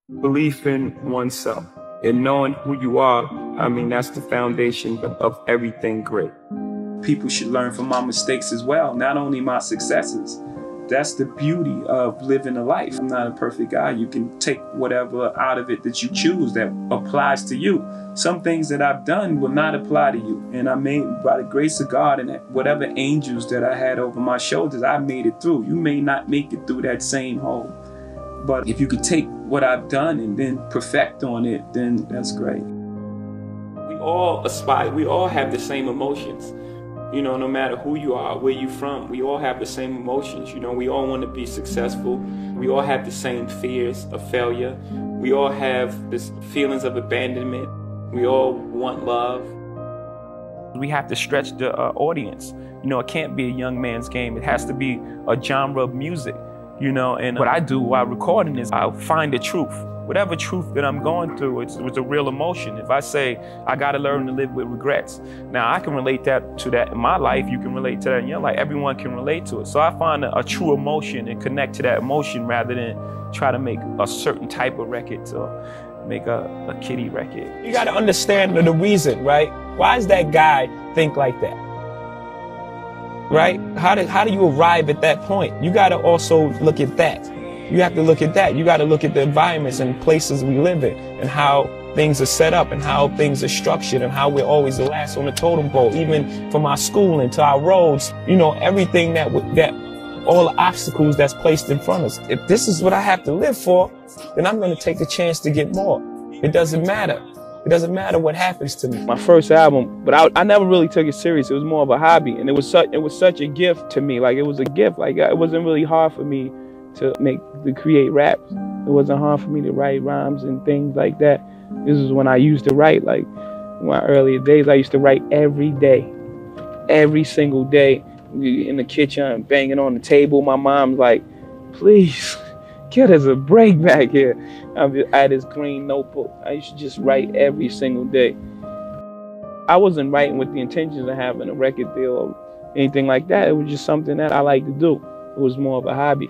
Belief in oneself and knowing who you are, I mean, that's the foundation of everything great. People should learn from my mistakes as well, not only my successes. That's the beauty of living a life. I'm not a perfect guy. You can take whatever out of it that you choose that applies to you. Some things that I've done will not apply to you. And I made, by the grace of God and whatever angels that I had over my shoulders, I made it through. You may not make it through that same hole. But if you could take what I've done and then perfect on it, then that's great. We all aspire, we all have the same emotions. You know, no matter who you are, where you're from, we all have the same emotions. You know, we all want to be successful. We all have the same fears of failure. We all have this feelings of abandonment. We all want love. We have to stretch the audience. You know, it can't be a young man's game. It has to be a genre of music. You know, and what I do while recording is I'll find the truth. Whatever truth that I'm going through, it's a real emotion. If I say, I gotta learn to live with regrets. Now I can relate that to that in my life, you can relate to that in your life, everyone can relate to it. So I find a true emotion and connect to that emotion rather than try to make a certain type of record or make a kiddie record. You gotta understand the reason, right? Why does that guy think like that? Right? How do you arrive at that point? You got to also look at that. You have to look at that. You got to look at the environments and places we live in and how things are set up and how things are structured and how we're always the last on the totem pole, even from our schooling to our roads, you know, everything that all the obstacles that's placed in front of us. If this is what I have to live for, then I'm going to take the chance to get more. It doesn't matter. It doesn't matter what happens to me. My first album, but I never really took it serious. It was more of a hobby, and it was such a gift to me. Like, it was a gift. Like, it wasn't really hard for me to create raps. It wasn't hard for me to write rhymes and things like that. This is when I used to write. Like, in my earlier days, I used to write every day, every single day, in the kitchen, banging on the table. My mom's like, please, get us a break back here. I had this green notebook. I used to just write every single day. I wasn't writing with the intentions of having a record deal or anything like that. It was just something that I like to do. It was more of a hobby.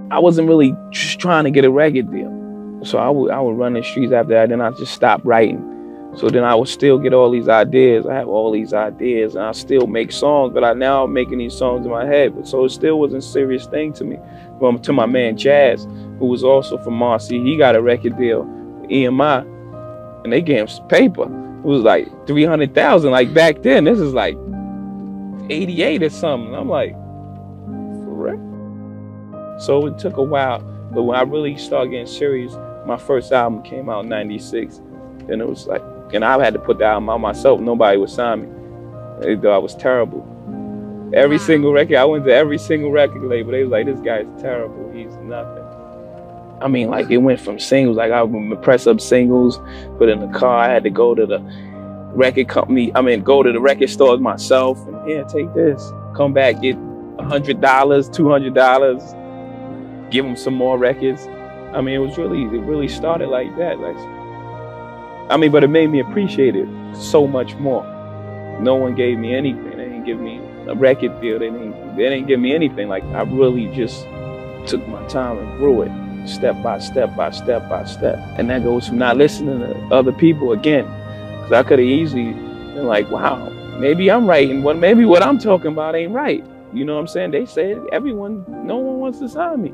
I wasn't really just trying to get a record deal. So I would run the streets after that, then I just stopped writing. So then I would still get all these ideas. I have all these ideas and I still make songs, but now I'm making these songs in my head. But so it still wasn't a serious thing to me. To my man Jayz, who was also from Marcy, he got a record deal with EMI, and they gave him some paper. It was like 300,000, like back then. This is like 88 or something. I'm like, for real? So it took a while, but when I really started getting serious, my first album came out in '96. Then it was like, and I had to put the album out myself. Nobody would sign me. They thought I was terrible. Every single record, I went to every single record label. They was like, this guy's terrible. He's nothing. I mean, like, it went from singles. Like, I would press up singles, put in the car. I had to go to the record company. Go to the record stores myself. And here, take this. Come back, get $100, $200. Give them some more records. I mean, it really started like that. Like, but it made me appreciate it so much more. No one gave me anything. They didn't give me a record deal. They didn't give me anything. Like, I really just took my time and grew it step by step by step by step. And that goes from not listening to other people again. Because I could have easily been like, wow, maybe I'm writing, maybe what I'm talking about ain't right. You know what I'm saying? They say no one wants to sign me.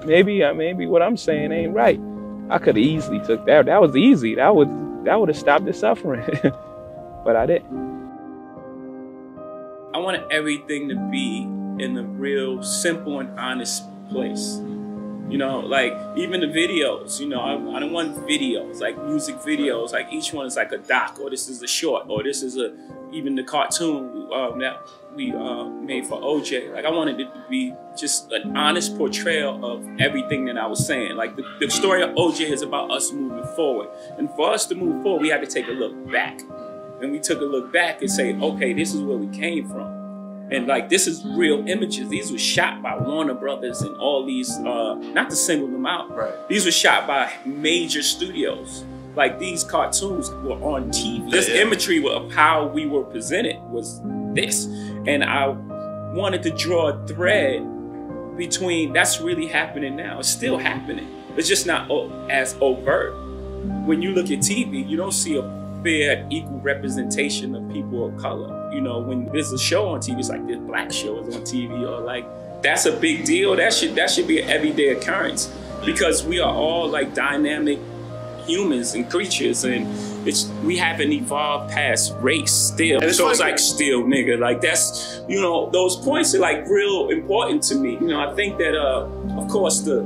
Maybe what I'm saying ain't right. I could have easily took that. That was easy. That would have stopped the suffering. But I didn't. I wanted everything to be in a real simple and honest place. You know, like, even the videos, you know, I don't want videos, like music videos, like each one is like a doc, or this is a short, or this is even the cartoon that we made for OJ. Like, I wanted it to be just an honest portrayal of everything that I was saying. Like, the story of OJ is about us moving forward. And for us to move forward, we had to take a look back. And we took a look back and say, okay, this is where we came from. And like, this is real images. These were shot by Warner Brothers and all these, not to single them out. Right. These were shot by major studios. Like, these cartoons were on TV. This imagery of how we were presented was this. And I wanted to draw a thread between that's really happening now. It's still happening. It's just not as overt. When you look at TV, you don't see a fair, equal representation of people of color. You know, when there's a show on TV, it's like this black show is on TV, or like, that's a big deal. That should be an everyday occurrence, because we are all like dynamic humans and creatures, and we haven't evolved past race still. So it's like still nigga, like that's, you know, those points are like real important to me. You know, I think that of course the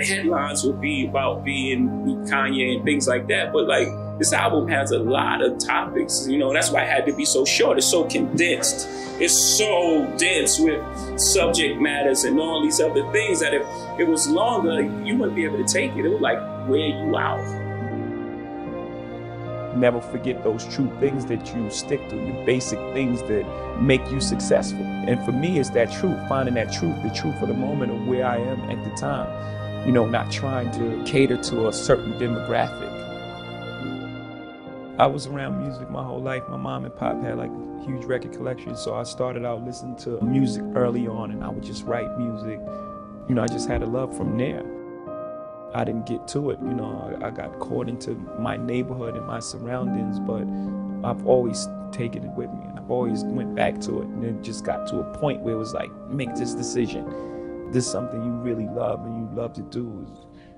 headlines will be about being Kanye and things like that, but like this album has a lot of topics, you know, that's why it had to be so short. It's so condensed. It's so dense with subject matters and all these other things that if it was longer, you wouldn't be able to take it. It would like wear you out. Never forget those true things that you stick to, the basic things that make you successful. And for me, it's that truth, finding that truth, the truth of the moment of where I am at the time. You know, not trying to cater to a certain demographic. I was around music my whole life. My mom and pop had like a huge record collection, so I started out listening to music early on, and I would just write music. You know, I just had a love from there. I didn't get to it, you know, I got caught into my neighborhood and my surroundings, but I've always taken it with me, and I've always went back to it, and it just got to a point where it was like, make this decision. This is something you really love and you love to do.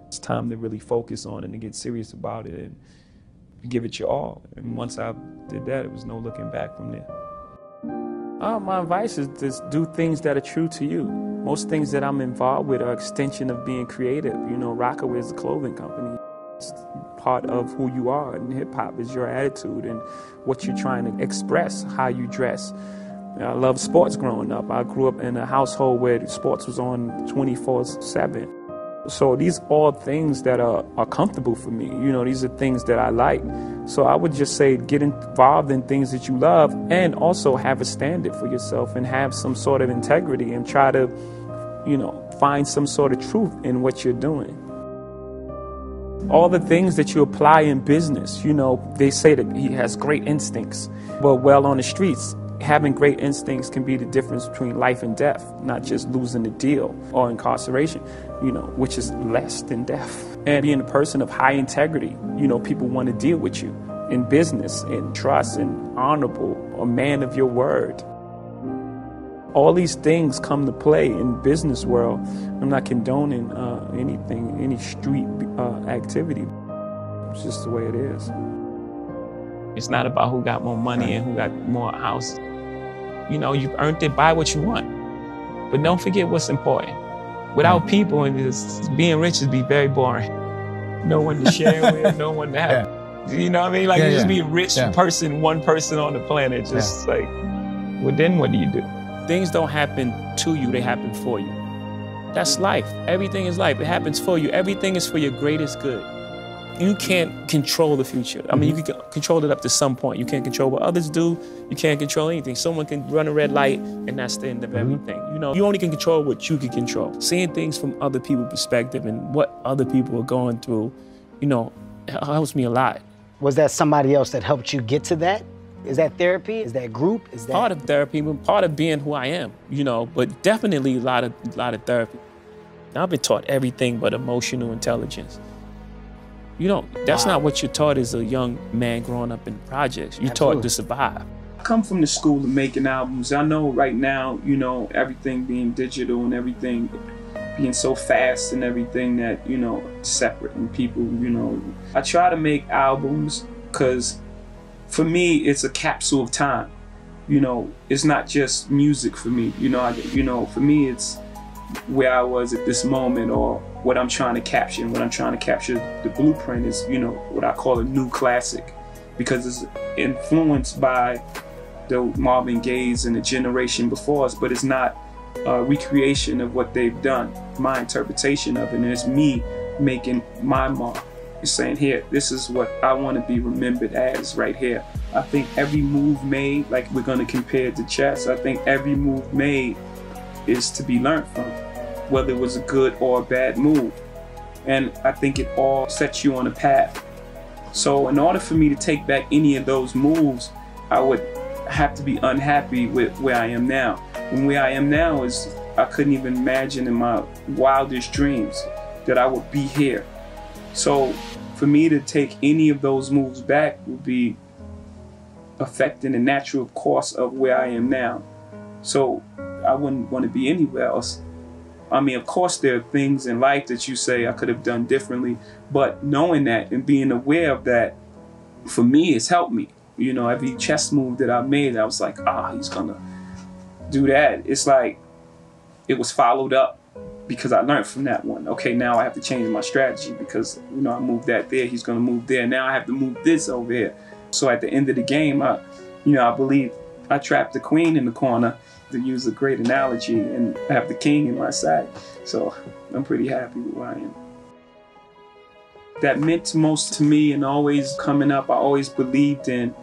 It's time to really focus on it and get serious about it and give it your all. And once I did that, it was no looking back from there. My advice is to do things that are true to you. Most things that I'm involved with are extension of being creative. You know, Rockaway is a clothing company. It's part of who you are, and hip-hop is your attitude and what you're trying to express, how you dress. I love sports growing up. I grew up in a household where sports was on 24/7. So these are all things that are comfortable for me. You know, these are things that I like. So I would just say get involved in things that you love, and also have a standard for yourself and have some sort of integrity and try to, you know, find some sort of truth in what you're doing. All the things that you apply in business, you know, they say that he has great instincts. Well, on the streets, having great instincts can be the difference between life and death, not just losing the deal or incarceration, you know, which is less than death. And being a person of high integrity, you know, people want to deal with you in business, in trust, and honorable, a man of your word. All these things come to play in business world. I'm not condoning anything, any street activity. It's just the way it is. It's not about who got more money and who got more houses. You know, you've earned it, buy what you want. But don't forget what's important. Without people, and just being rich would be very boring. No one to share with, no one to have. You know what I mean? Like, you just be a rich person, one person on the planet, just like, well, then what do you do? Things don't happen to you, they happen for you. That's life. Everything is life. It happens for you. Everything is for your greatest good. You can't control the future. I mean, you can control it up to some point. You can't control what others do. You can't control anything. Someone can run a red light, and that's the end of everything. You know, you only can control what you can control. Seeing things from other people's perspective and what other people are going through, you know, helps me a lot. Was that somebody else that helped you get to that? Is that therapy? Is that group? Is that part of therapy? Part of being who I am, you know, but definitely a lot of therapy. I've been taught everything but emotional intelligence. You know, that's not what you're taught as a young man growing up in projects. You're taught to survive. I come from the school of making albums. I know right now, you know, everything being digital and everything being so fast and everything that, you know, separate and people, you know. I try to make albums because for me, it's a capsule of time. You know, it's not just music for me. You know, for me, it's where I was at this moment, or what I'm trying to capture. And what I'm trying to capture, the blueprint is, you know, what I call a new classic, because it's influenced by the Marvin Gaye's and the generation before us, but it's not a recreation of what they've done, my interpretation of it, and it's me making my mark. It's saying, here, this is what I want to be remembered as right here. I think every move made, like we're going to compare it to chess, I think every move made is to be learned from, whether it was a good or a bad move. And I think it all sets you on a path. So in order for me to take back any of those moves, I would have to be unhappy with where I am now. And where I am now is, I couldn't even imagine in my wildest dreams that I would be here. So for me to take any of those moves back would be affecting the natural course of where I am now. So I wouldn't want to be anywhere else. I mean, of course, there are things in life that you say I could have done differently, but knowing that and being aware of that, for me, it's helped me. You know, every chess move that I made, I was like, he's gonna do that. It's like it was followed up because I learned from that one. Okay, now I have to change my strategy because, you know, I moved that there, he's gonna move there. Now I have to move this over here. So at the end of the game, I believe I trapped the queen in the corner, to use a great analogy, and I have the king in my side. So I'm pretty happy with where I am. That meant most to me, and always coming up, I always believed in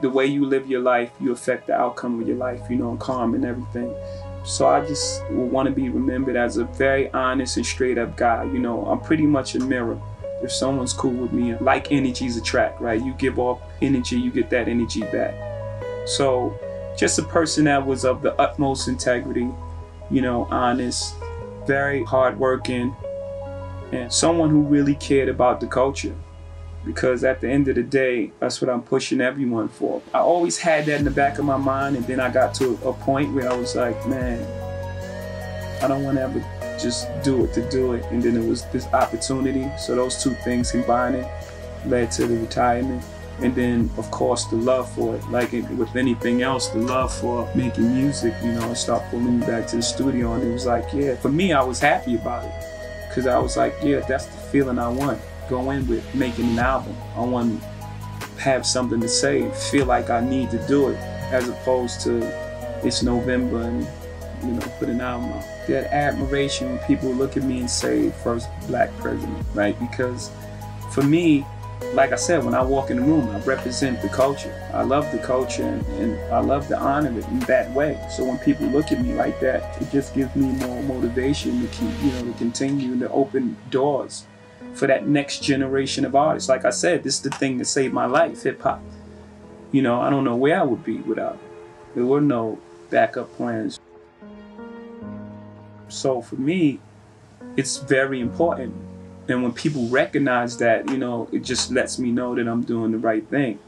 the way you live your life, you affect the outcome of your life, you know, calm and everything. So I just want to be remembered as a very honest and straight up guy. You know, I'm pretty much a mirror. If someone's cool with me, like energies attract, right? You give off energy, you get that energy back. So just a person that was of the utmost integrity, you know, honest, very hardworking, and someone who really cared about the culture. Because at the end of the day, that's what I'm pushing everyone for. I always had that in the back of my mind, and then I got to a point where I was like, man, I don't want to ever just do it to do it. And then it was this opportunity. So those two things combining led to the retirement. And then, of course, the love for it. Like with anything else, the love for making music, you know, and start pulling me back to the studio. And it was like, yeah, for me, I was happy about it. Because I was like, yeah, that's the feeling I want. Go in with making an album. I want to have something to say, feel like I need to do it, as opposed to it's November and, you know, put an album out. That admiration when people look at me and say, first black president, right? Because for me, like I said, when I walk in the room, I represent the culture. I love the culture, and I love to honor it in that way. So when people look at me like that, it just gives me more motivation to keep, you know, to continue to open doors for that next generation of artists. Like I said, this is the thing that saved my life, hip hop. You know, I don't know where I would be without it. There were no backup plans. So for me, it's very important. And when people recognize that, you know, it just lets me know that I'm doing the right thing.